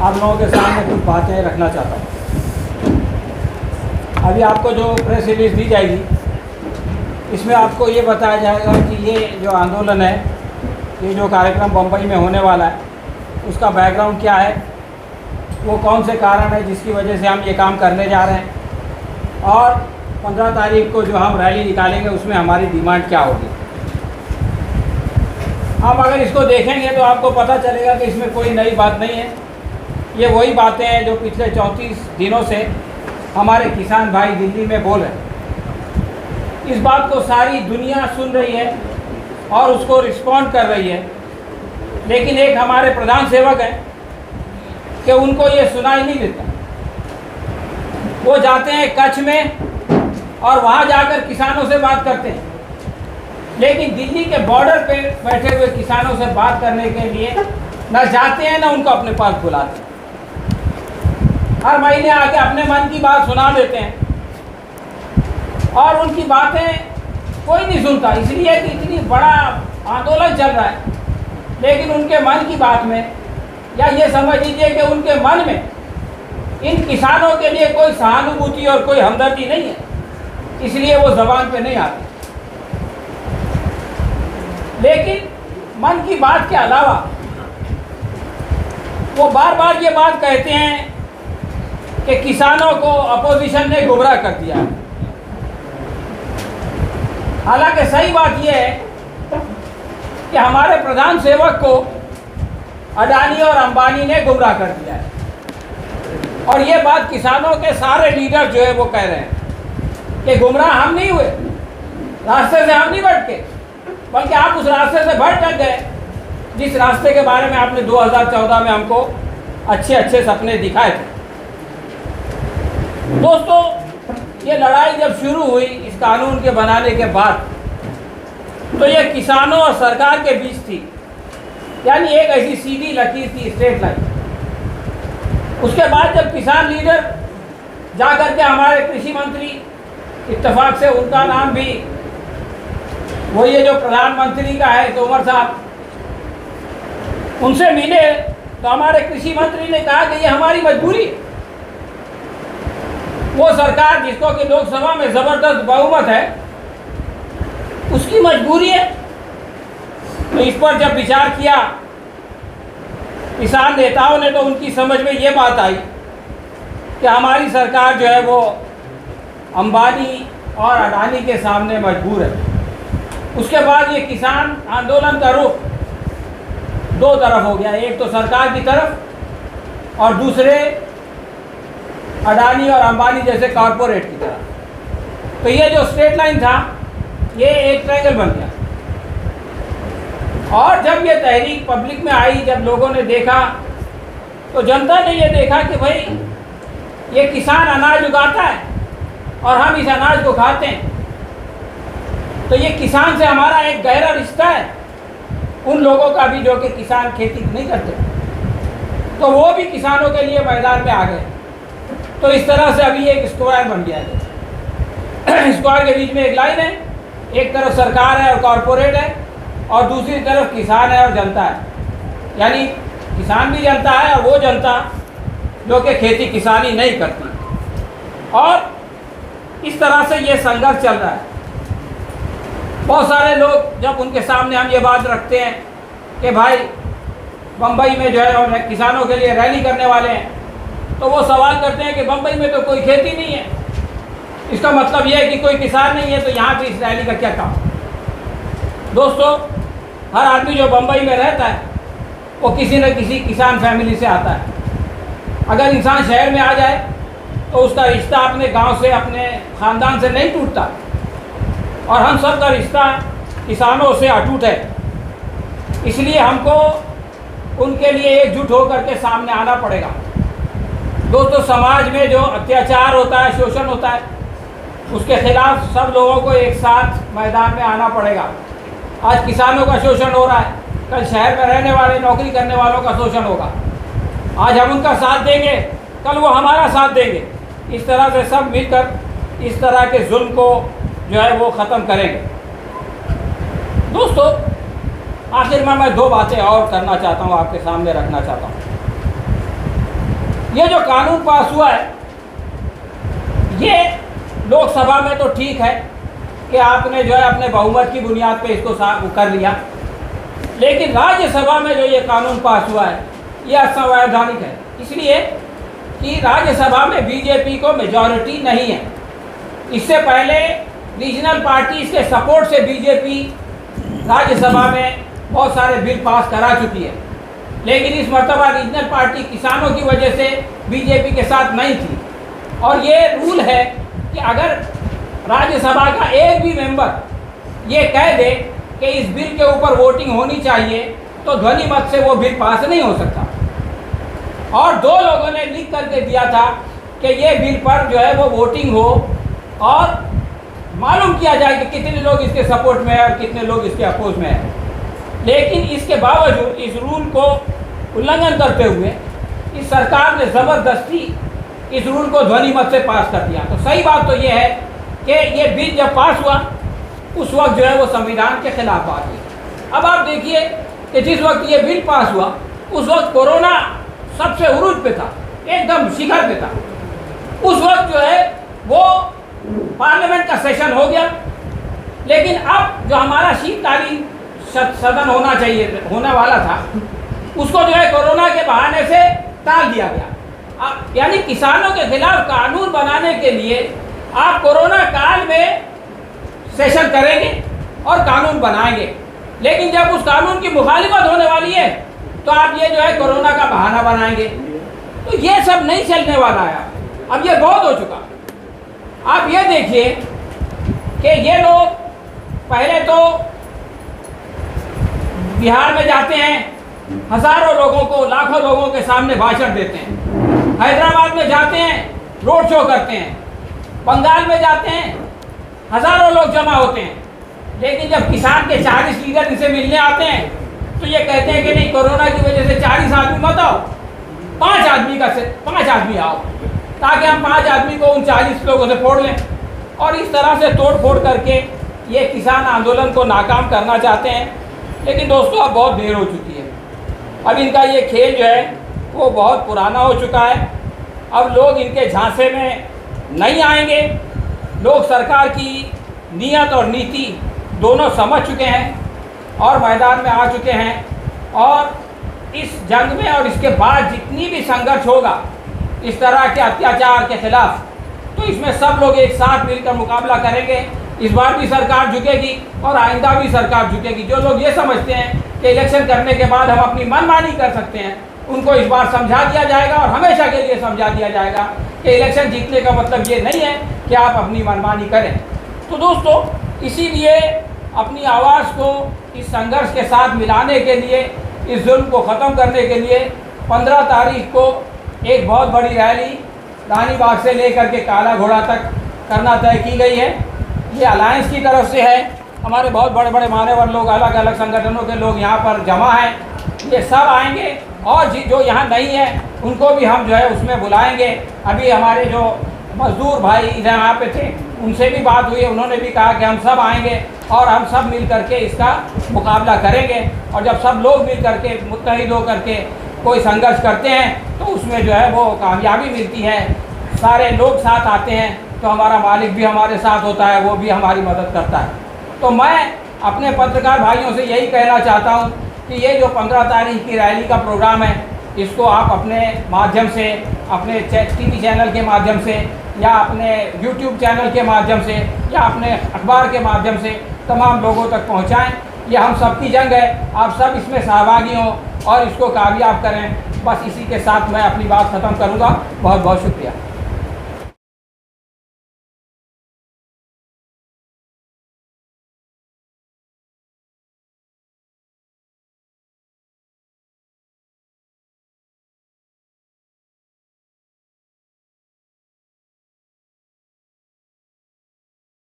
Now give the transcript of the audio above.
आप लोगों के सामने कुछ बातें रखना चाहता हूँ। अभी आपको जो प्रेस रिलीज दी जाएगी, इसमें आपको ये बताया जाएगा कि ये जो आंदोलन है, ये जो कार्यक्रम बम्बई में होने वाला है, उसका बैकग्राउंड क्या है, वो कौन से कारण है जिसकी वजह से हम ये काम करने जा रहे हैं, और 15 तारीख को जो हम रैली निकालेंगे उसमें हमारी डिमांड क्या होगी। आप अगर इसको देखेंगे तो आपको पता चलेगा कि इसमें कोई नई बात नहीं है। ये वही बातें हैं जो पिछले 34 दिनों से हमारे किसान भाई दिल्ली में बोल रहे हैं। इस बात को सारी दुनिया सुन रही है और उसको रिस्पॉन्ड कर रही है, लेकिन एक हमारे प्रधान सेवक हैं कि उनको ये सुनाई नहीं देता। वो जाते हैं कच्छ में और वहाँ जाकर किसानों से बात करते हैं, लेकिन दिल्ली के बॉर्डर पे बैठे हुए किसानों से बात करने के लिए न जाते हैं न उनको अपने पास बुलाते हैं। हर महीने आके अपने मन की बात सुना देते हैं और उनकी बातें कोई नहीं सुनता, इसलिए कि इतनी बड़ा आंदोलन चल रहा है, लेकिन उनके मन की बात में, या ये समझ लीजिए कि उनके मन में इन किसानों के लिए कोई सहानुभूति और कोई हमदर्दी नहीं है, इसलिए वो ज़बान पे नहीं आते। लेकिन मन की बात के अलावा वो बार बार ये बात कहते हैं कि किसानों को अपोजिशन ने गुमराह कर दिया है। हालांकि सही बात यह है कि हमारे प्रधान सेवक को अडानी और अंबानी ने गुमराह कर दिया है, और ये बात किसानों के सारे लीडर जो है वो कह रहे हैं कि गुमराह हम नहीं हुए, रास्ते से हम नहीं भटके, बल्कि आप उस रास्ते से भटक गए जिस रास्ते के बारे में आपने 2014 में हमको अच्छे अच्छे सपने दिखाए थे। दोस्तों, ये लड़ाई जब शुरू हुई इस कानून के बनाने के बाद, तो ये किसानों और सरकार के बीच थी, यानी एक ऐसी सीधी लकीर थी, स्ट्रेट लाइन। उसके बाद जब किसान लीडर जाकर के हमारे कृषि मंत्री, इत्तेफाक से उनका नाम भी वो ये जो प्रधानमंत्री का है तोमर साहब, उनसे मिले तो हमारे कृषि मंत्री ने कहा कि ये हमारी मजबूरी है। वो सरकार जिसको कि लोकसभा में ज़बरदस्त बहुमत है, उसकी मजबूरी है। तो इस पर जब विचार किया किसान नेताओं ने, तो उनकी समझ में ये बात आई कि हमारी सरकार जो है वो अंबानी और अडानी के सामने मजबूर है। उसके बाद ये किसान आंदोलन का रुख दो तरफ हो गया, एक तो सरकार की तरफ और दूसरे अडानी और अंबानी जैसे कॉरपोरेट की तरफ। तो ये जो स्ट्रेट लाइन था, ये एक ट्रायंगल बन गया। और जब ये तहरीक पब्लिक में आई, जब लोगों ने देखा, तो जनता ने ये देखा कि भाई ये किसान अनाज उगाता है और हम इस अनाज को खाते हैं, तो ये किसान से हमारा एक गहरा रिश्ता है। उन लोगों का भी जो कि किसान खेती नहीं करते, तो वो भी किसानों के लिए मैदान में आ गए। तो इस तरह से अभी एक स्क्वायर बन गया है। स्क्वायर के बीच में एक लाइन है, एक तरफ सरकार है और कॉरपोरेट है, और दूसरी तरफ किसान है और जनता है। यानी किसान भी जनता है और वो जनता जो कि खेती किसानी नहीं करती। और इस तरह से ये संघर्ष चल रहा है। बहुत सारे लोग जब उनके सामने हम ये बात रखते हैं कि भाई बम्बई में जो है किसानों के लिए रैली करने वाले हैं, तो वो सवाल करते हैं कि बम्बई में तो कोई खेती नहीं है, इसका मतलब ये है कि कोई किसान नहीं है, तो यहाँ पे इस रैली का क्या काम। दोस्तों, हर आदमी जो बम्बई में रहता है वो किसी न किसी किसान फैमिली से आता है। अगर इंसान शहर में आ जाए तो उसका रिश्ता अपने गांव से, अपने ख़ानदान से नहीं टूटता, और हम सब का रिश्ता किसानों से अटूट है। इसलिए हमको उनके लिए एकजुट होकर के सामने आना पड़ेगा। दोस्तों, समाज में जो अत्याचार होता है, शोषण होता है, उसके खिलाफ सब लोगों को एक साथ मैदान में आना पड़ेगा। आज किसानों का शोषण हो रहा है, कल शहर में रहने वाले नौकरी करने वालों का शोषण होगा। आज हम उनका साथ देंगे, कल वो हमारा साथ देंगे। इस तरह से सब मिलकर इस तरह के जुल्म को जो है वो ख़त्म करेंगे। दोस्तों, आखिर में मैं दो बातें और करना चाहता हूँ, आपके सामने रखना चाहता हूँ। ये जो कानून पास हुआ है, ये लोकसभा में तो ठीक है कि आपने जो है अपने बहुमत की बुनियाद पे इसको कर लिया, लेकिन राज्यसभा में जो ये कानून पास हुआ है ये असंवैधानिक है, इसलिए कि राज्यसभा में बीजेपी को मेजॉरिटी नहीं है। इससे पहले रीजनल पार्टीज के सपोर्ट से बीजेपी राज्यसभा में बहुत सारे बिल पास करा चुकी है, लेकिन इस मर्तबा रीजनल पार्टी किसानों की वजह से बीजेपी के साथ नहीं थी। और ये रूल है कि अगर राज्यसभा का एक भी मेंबर ये कह दे कि इस बिल के ऊपर वोटिंग होनी चाहिए तो ध्वनि मत से वो बिल पास नहीं हो सकता। और 2 लोगों ने लिख करके दिया था कि ये बिल पर जो है वो वोटिंग हो और मालूम किया जाए कि कितने लोग इसके सपोर्ट में है और कितने लोग इसके अपोज में है। लेकिन इसके बावजूद इस रूल को उल्लंघन करते हुए इस सरकार ने ज़बरदस्ती इस रूल को ध्वनि मत से पास कर दिया। तो सही बात तो ये है कि ये बिल जब पास हुआ उस वक्त जो है वो संविधान के खिलाफ बात हुई। अब आप देखिए कि जिस वक्त ये बिल पास हुआ उस वक्त कोरोना सबसे उरूज पे था, एकदम शिखर पे था। उस वक्त जो है वो पार्लियामेंट का सेशन हो गया, लेकिन अब जो हमारा शीतकालीन सदन होना चाहिए, होने वाला था, उसको जो है कोरोना के बहाने से टाल दिया गया। यानी किसानों के खिलाफ कानून बनाने के लिए आप कोरोना काल में सेशन करेंगे और कानून बनाएंगे, लेकिन जब उस कानून की मुखालिफत होने वाली है तो आप ये जो है कोरोना का बहाना बनाएंगे। तो ये सब नहीं चलने वाला है। अब ये बहुत हो चुका। आप ये देखिए कि ये लोग पहले तो बिहार में जाते हैं, हजारों लोगों को, लाखों लोगों के सामने भाषण देते हैं। हैदराबाद में जाते हैं, रोड शो करते हैं। बंगाल में जाते हैं, हजारों लोग जमा होते हैं। लेकिन जब किसान के 40 लीडर इनसे मिलने आते हैं तो ये कहते हैं कि नहीं, कोरोना की वजह से 40 आदमी मत आओ, 5 आदमी आओ, ताकि हम 5 आदमी को उन 40 लोगों से फोड़ लें। और इस तरह से तोड़ फोड़ करके ये किसान आंदोलन को नाकाम करना चाहते हैं। लेकिन दोस्तों अब बहुत देर हो चुकी है। अब इनका ये खेल जो है वो बहुत पुराना हो चुका है। अब लोग इनके झांसे में नहीं आएंगे। लोग सरकार की नीयत और नीति दोनों समझ चुके हैं और मैदान में आ चुके हैं। और इस जंग में और इसके बाद जितनी भी संघर्ष होगा इस तरह के अत्याचार के खिलाफ, तो इसमें सब लोग एक साथ मिलकर मुकाबला करेंगे। इस बार भी सरकार झुकेगी और आइंदा भी सरकार झुकेगी। जो लोग ये समझते हैं कि इलेक्शन करने के बाद हम अपनी मनमानी कर सकते हैं, उनको इस बार समझा दिया जाएगा और हमेशा के लिए समझा दिया जाएगा कि इलेक्शन जीतने का मतलब ये नहीं है कि आप अपनी मनमानी करें। तो दोस्तों, इसीलिए अपनी आवाज़ को इस संघर्ष के साथ मिलाने के लिए, इस जुल्म को ख़त्म करने के लिए 15 तारीख को एक बहुत बड़ी रैली रानी बाग से लेकर के काला घोड़ा तक करना तय की गई है। ये अलायंस की तरफ से है। हमारे बहुत बड़े बड़े मान्यवर लोग, अलग अलग संगठनों के लोग यहाँ पर जमा हैं। ये सब आएंगे और जो यहाँ नहीं है उनको भी हम जो है उसमें बुलाएंगे। अभी हमारे जो मजदूर भाई यहाँ पे थे उनसे भी बात हुई, उन्होंने भी कहा कि हम सब आएंगे और हम सब मिल करके इसका मुकाबला करेंगे। और जब सब लोग मिल करके मुत्तहिद हो करके कोई संघर्ष करते हैं तो उसमें जो है वो कामयाबी मिलती है। सारे लोग साथ आते हैं तो हमारा मालिक भी हमारे साथ होता है, वो भी हमारी मदद करता है। तो मैं अपने पत्रकार भाइयों से यही कहना चाहता हूँ कि ये जो 15 तारीख की रैली का प्रोग्राम है, इसको आप अपने माध्यम से, अपने टीवी चैनल के माध्यम से या अपने यूट्यूब चैनल के माध्यम से या अपने अखबार के माध्यम से तमाम लोगों तक पहुँचाएँ। ये हम सबकी जंग है, आप सब इसमें सहभागी हों और इसको कामयाब करें। बस इसी के साथ मैं अपनी बात ख़त्म करूँगा। बहुत बहुत शुक्रिया।